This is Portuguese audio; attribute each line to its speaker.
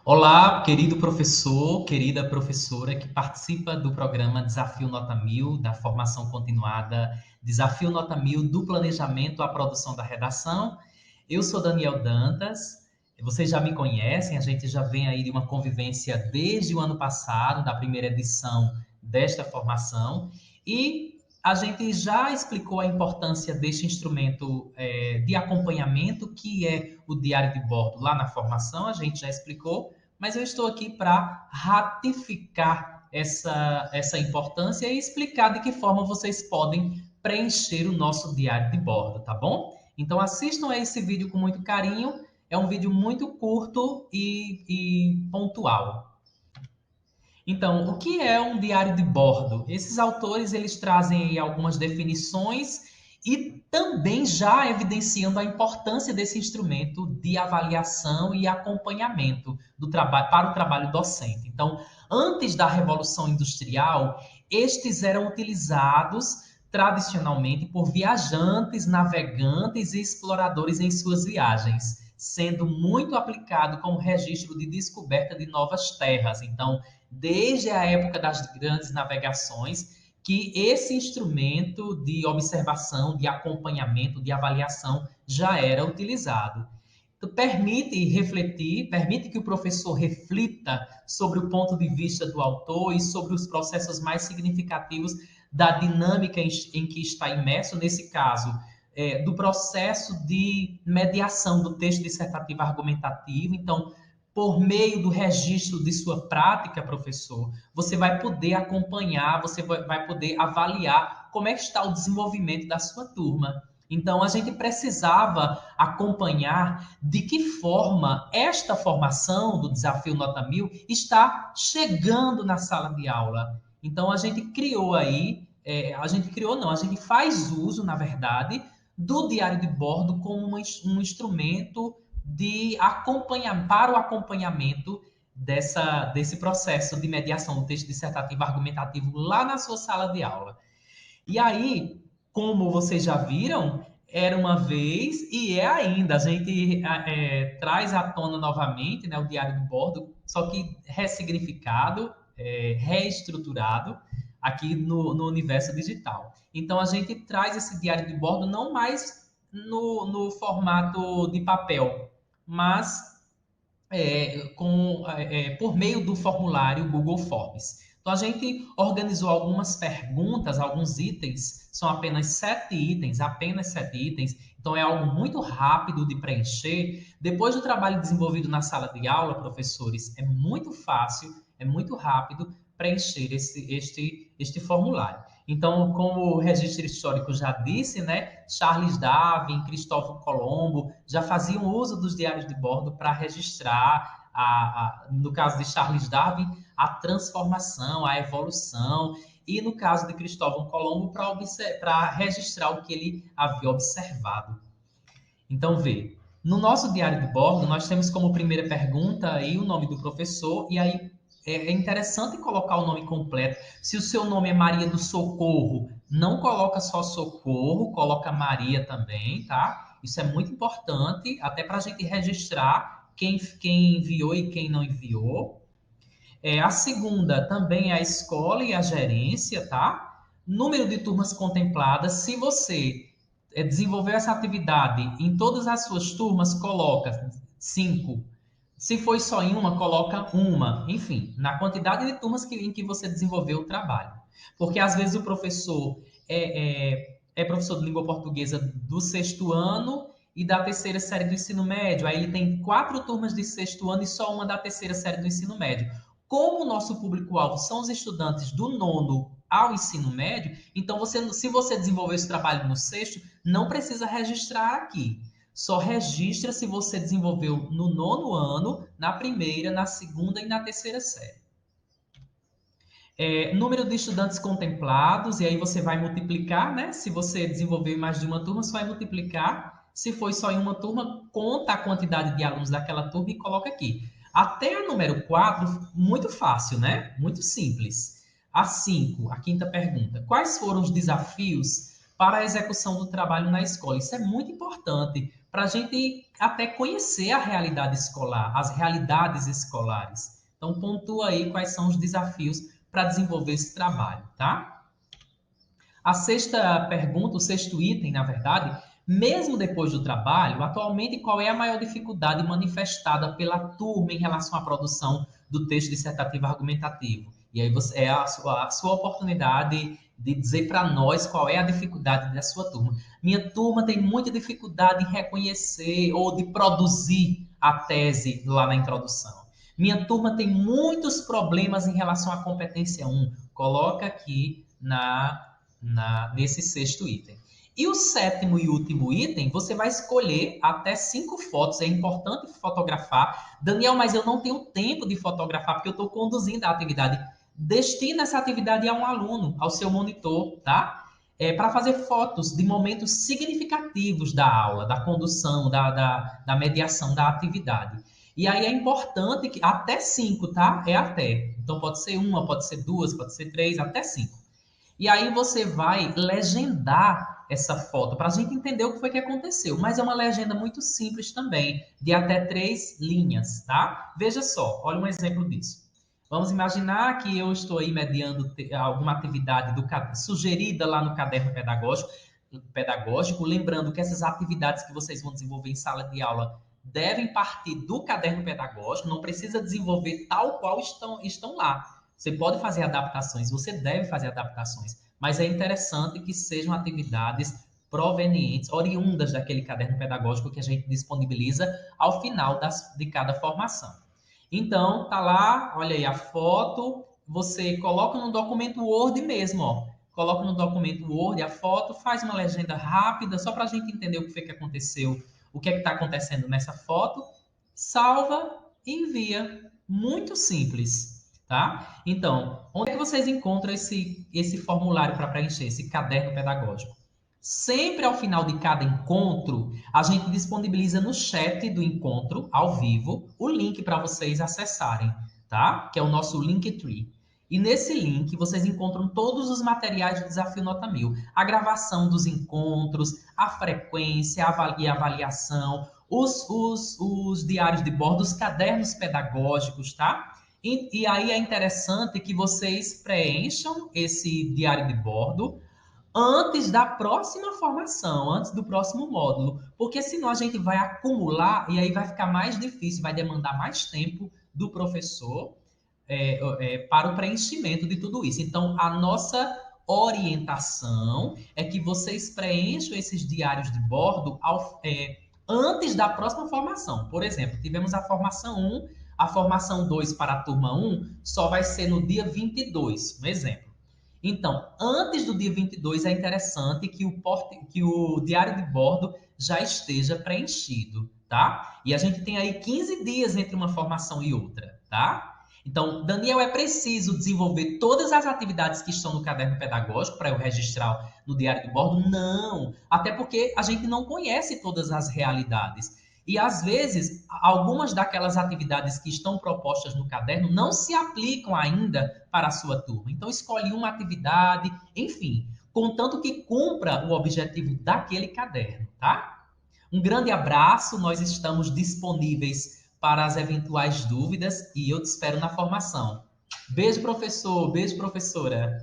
Speaker 1: Olá, querido professor, querida professora que participa do programa Desafio Nota Mil, da formação continuada Desafio Nota Mil do planejamento à produção da redação. Eu sou Daniel Dantas, vocês já me conhecem, a gente já vem aí de uma convivência desde o ano passado, da primeira edição desta formação, e a gente já explicou a importância deste instrumento de acompanhamento, que é o diário de bordo lá na formação, a gente já explicou, mas eu estou aqui para ratificar essa importância e explicar de que forma vocês podem preencher o nosso diário de bordo, tá bom? Então assistam a esse vídeo com muito carinho, é um vídeo muito curto e pontual. Então, o que é um diário de bordo? Esses autores eles trazem aí algumas definições e também já evidenciando a importância desse instrumento de avaliação e acompanhamento do trabalho para o trabalho docente. Então, antes da Revolução Industrial, estes eram utilizados tradicionalmente por viajantes, navegantes e exploradores em suas viagens, sendo muito aplicado como registro de descoberta de novas terras. Então, desde a época das grandes navegações, que esse instrumento de observação, de acompanhamento, de avaliação já era utilizado. Então, permite refletir, permite que o professor reflita sobre o ponto de vista do autor e sobre os processos mais significativos da dinâmica em que está imerso, nesse caso, do processo de mediação do texto dissertativo argumentativo. Então, por meio do registro de sua prática, professor, você vai poder acompanhar, você vai poder avaliar como é que está o desenvolvimento da sua turma. Então, a gente precisava acompanhar de que forma esta formação do Desafio Nota Mil está chegando na sala de aula. Então, a gente criou aí, a gente criou não, a gente faz uso, na verdade, do diário de bordo como um instrumento de acompanhar, para o acompanhamento desse processo de mediação do texto dissertativo argumentativo lá na sua sala de aula. E aí, como vocês já viram, era uma vez e é ainda. A gente traz à tona novamente, né, o diário de bordo, só que ressignificado, reestruturado aqui no universo digital. Então, a gente traz esse diário de bordo não mais no formato de papel, mas por meio do formulário Google Forms. Então, a gente organizou algumas perguntas, alguns itens, são apenas 7 itens, então é algo muito rápido de preencher. Depois do trabalho desenvolvido na sala de aula, professores, é muito fácil, é muito rápido preencher este formulário. Então, como o registro histórico já disse, né, Charles Darwin, Cristóvão Colombo já faziam uso dos diários de bordo para registrar, no caso de Charles Darwin, a transformação, a evolução, e no caso de Cristóvão Colombo, para registrar o que ele havia observado. Então, vê, no nosso diário de bordo, nós temos como primeira pergunta aí o nome do professor, e aí é interessante colocar o nome completo. Se o seu nome é Maria do Socorro, não coloca só Socorro, coloca Maria também, tá? Isso é muito importante, até para a gente registrar quem enviou e quem não enviou. A segunda também é a escola e a gerência, tá? Número de turmas contempladas. Se você desenvolver essa atividade em todas as suas turmas, coloca 5. Se foi só em uma, coloca uma. Enfim, na quantidade de turmas em que você desenvolveu o trabalho. Porque às vezes o professor é professor de língua portuguesa do sexto ano e da terceira série do ensino médio. Aí ele tem 4 turmas de sexto ano e só uma da terceira série do ensino médio. Como o nosso público-alvo são os estudantes do nono ao ensino médio, então se você desenvolver esse trabalho no sexto, não precisa registrar aqui. Só registra se você desenvolveu no nono ano, na primeira, na segunda e na terceira série. Número de estudantes contemplados, e aí você vai multiplicar, né? Se você desenvolveu em mais de uma turma, você vai multiplicar. Se foi só em uma turma, conta a quantidade de alunos daquela turma e coloca aqui. Até a número 4, muito fácil, né? Muito simples. A 5, a quinta pergunta. Quais foram os desafios para a execução do trabalho na escola. Isso é muito importante para a gente até conhecer a realidade escolar, as realidades escolares. Então, pontua aí quais são os desafios para desenvolver esse trabalho, tá? A sexta pergunta, o sexto item, na verdade, mesmo depois do trabalho, atualmente qual é a maior dificuldade manifestada pela turma em relação à produção do texto dissertativo argumentativo? E aí é a sua oportunidade de dizer para nós qual é a dificuldade da sua turma. Minha turma tem muita dificuldade em reconhecer ou de produzir a tese lá na introdução. Minha turma tem muitos problemas em relação à competência 1. Coloca aqui nesse sexto item. E o sétimo e último item, você vai escolher até 5 fotos. É importante fotografar. Daniel, mas eu não tenho tempo de fotografar porque eu estou conduzindo a atividade. Destina essa atividade a um aluno, ao seu monitor, tá? Para fazer fotos de momentos significativos da aula, da condução, da mediação da atividade. E aí é importante que até 5, tá? É até. Então pode ser uma, pode ser duas, pode ser 3, até 5. E aí você vai legendar essa foto para a gente entender o que foi que aconteceu. Mas é uma legenda muito simples também, de até 3 linhas, tá? Veja só, olha um exemplo disso. Vamos imaginar que eu estou aí mediando alguma atividade sugerida lá no caderno pedagógico, lembrando que essas atividades que vocês vão desenvolver em sala de aula devem partir do caderno pedagógico, não precisa desenvolver tal qual estão lá. Você pode fazer adaptações, você deve fazer adaptações, mas é interessante que sejam atividades provenientes, oriundas daquele caderno pedagógico que a gente disponibiliza ao final de cada formação. Então, tá lá, olha aí a foto, você coloca no documento Word mesmo, ó. Coloca no documento Word a foto, faz uma legenda rápida, só para a gente entender o que foi que aconteceu, o que é que está acontecendo nessa foto, salva e envia. Muito simples, tá? Então, onde é que vocês encontram esse formulário para preencher, esse caderno pedagógico? Sempre ao final de cada encontro, a gente disponibiliza no chat do encontro, ao vivo, o link para vocês acessarem, tá? Que é o nosso Linktree. E nesse link vocês encontram todos os materiais do Desafio Nota 1000. A gravação dos encontros, a frequência, e avaliação, os diários de bordo, os cadernos pedagógicos, tá? E aí é interessante que vocês preencham esse diário de bordo antes da próxima formação, antes do próximo módulo, porque senão a gente vai acumular e aí vai ficar mais difícil, vai demandar mais tempo do professor para o preenchimento de tudo isso. Então, a nossa orientação é que vocês preencham esses diários de bordo antes da próxima formação. Por exemplo, tivemos a formação 1, a formação 2 para a turma 1 só vai ser no dia 22, um exemplo. Então, antes do dia 22, é interessante que o diário de bordo já esteja preenchido, tá? E a gente tem aí 15 dias entre uma formação e outra, tá? Então, Daniel, é preciso desenvolver todas as atividades que estão no caderno pedagógico para eu registrar no diário de bordo? Não, até porque a gente não conhece todas as realidades. E, às vezes, algumas daquelas atividades que estão propostas no caderno não se aplicam ainda para a sua turma. Então, escolhe uma atividade, enfim, contanto que cumpra o objetivo daquele caderno, tá? Um grande abraço, nós estamos disponíveis para as eventuais dúvidas e eu te espero na formação. Beijo, professor, beijo, professora.